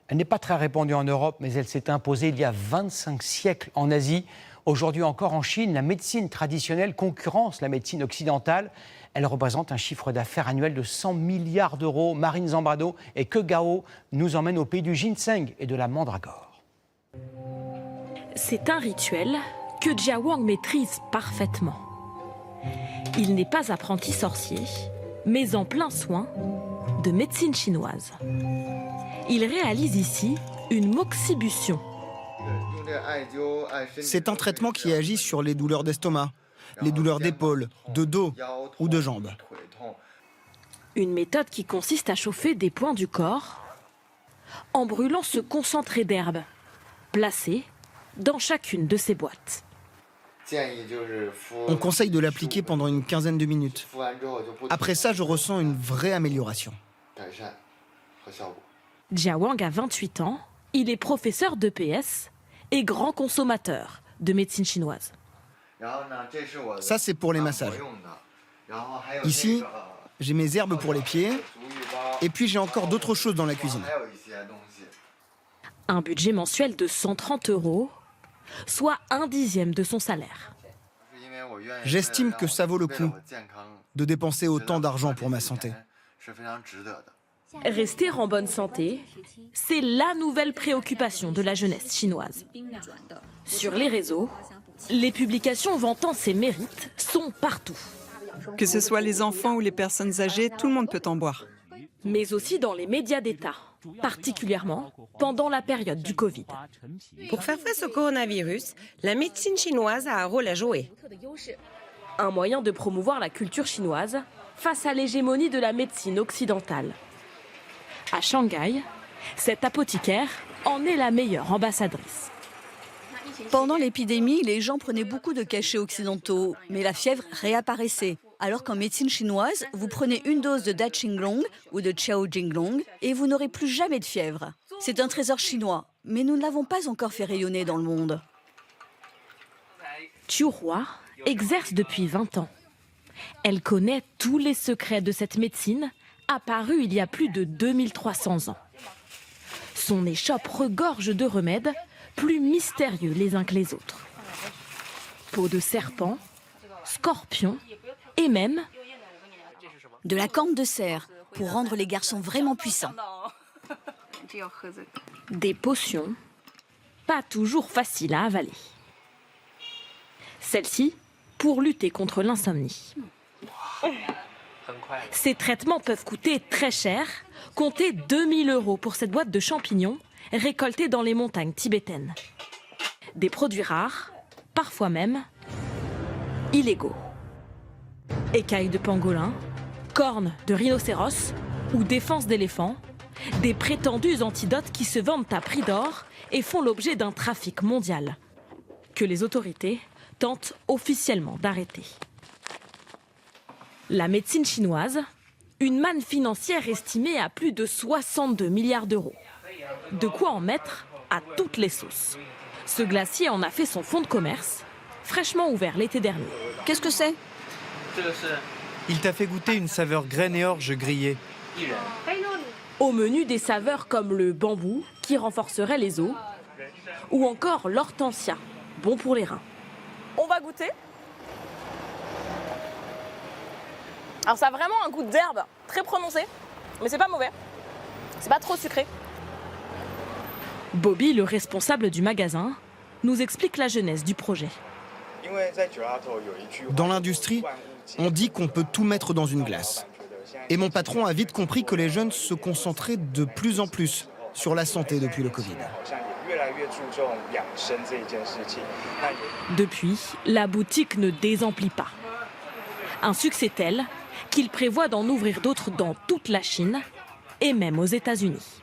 Elle n'est pas très répandue en Europe, mais elle s'est imposée il y a 25 siècles en Asie. Aujourd'hui encore en Chine, la médecine traditionnelle concurrence la médecine occidentale. Elle représente un chiffre d'affaires annuel de 100 milliards d'euros. Marine Zambrano et Ke Gao nous emmènent au pays du ginseng et de la mandragore. C'est un rituel que Jia Wang maîtrise parfaitement. Il n'est pas apprenti sorcier, mais en plein soin de médecine chinoise. Il réalise ici une moxibution. C'est un traitement qui agit sur les douleurs d'estomac, les douleurs d'épaule, de dos ou de jambes. Une méthode qui consiste à chauffer des points du corps en brûlant ce concentré d'herbe placé dans chacune de ces boîtes. On conseille de l'appliquer pendant une quinzaine de minutes. Après ça, je ressens une vraie amélioration. Jia Wang a 28 ans, il est professeur d'EPS et grand consommateur de médecine chinoise. Ça, c'est pour les massages. Ici, j'ai mes herbes pour les pieds et puis j'ai encore d'autres choses dans la cuisine. Un budget mensuel de 130 €, soit 1/10 de son salaire. J'estime que ça vaut le coup de dépenser autant d'argent pour ma santé. Rester en bonne santé, c'est la nouvelle préoccupation de la jeunesse chinoise. Sur les réseaux, les publications vantant ses mérites sont partout. Que ce soit les enfants ou les personnes âgées, tout le monde peut en boire. Mais aussi dans les médias d'État, particulièrement pendant la période du Covid. Pour faire face au coronavirus, la médecine chinoise a un rôle à jouer. Un moyen de promouvoir la culture chinoise face à l'hégémonie de la médecine occidentale. À Shanghai, cette apothicaire en est la meilleure ambassadrice. Pendant l'épidémie, les gens prenaient beaucoup de cachets occidentaux, mais la fièvre réapparaissait. Alors qu'en médecine chinoise, vous prenez une dose de Da Qinglong ou de Qiao Jinglong et vous n'aurez plus jamais de fièvre. C'est un trésor chinois, mais nous ne l'avons pas encore fait rayonner dans le monde. Qiu Hua exerce depuis 20 ans. Elle connaît tous les secrets de cette médecine, apparue il y a plus de 2300 ans. Son échoppe regorge de remèdes plus mystérieux les uns que les autres. Peau de serpent, scorpion et même de la corne de cerf pour rendre les garçons vraiment puissants. Des potions pas toujours faciles à avaler. Celle-ci pour lutter contre l'insomnie. Ces traitements peuvent coûter très cher. Comptez 2000 € pour cette boîte de champignons récoltés dans les montagnes tibétaines. Des produits rares, parfois même illégaux. Écailles de pangolin, cornes de rhinocéros ou défense d'éléphant, des prétendus antidotes qui se vendent à prix d'or et font l'objet d'un trafic mondial, que les autorités tentent officiellement d'arrêter. La médecine chinoise, une manne financière estimée à plus de 62 milliards d'euros. De quoi en mettre à toutes les sauces. Ce glacier en a fait son fonds de commerce, fraîchement ouvert l'été dernier. Qu'est-ce que c'est ? Il t'a fait goûter une saveur graine et orge grillée. Au menu, des saveurs comme le bambou, qui renforcerait les os, ou encore l'hortensia, bon pour les reins. On va goûter. Alors ça a vraiment un goût d'herbe très prononcé, mais c'est pas mauvais. C'est pas trop sucré. Bobby, le responsable du magasin, nous explique la genèse du projet. Dans l'industrie, on dit qu'on peut tout mettre dans une glace. Et mon patron a vite compris que les jeunes se concentraient de plus en plus sur la santé depuis le Covid. Depuis, la boutique ne désemplit pas. Un succès tel qu'il prévoit d'en ouvrir d'autres dans toute la Chine et même aux États-Unis.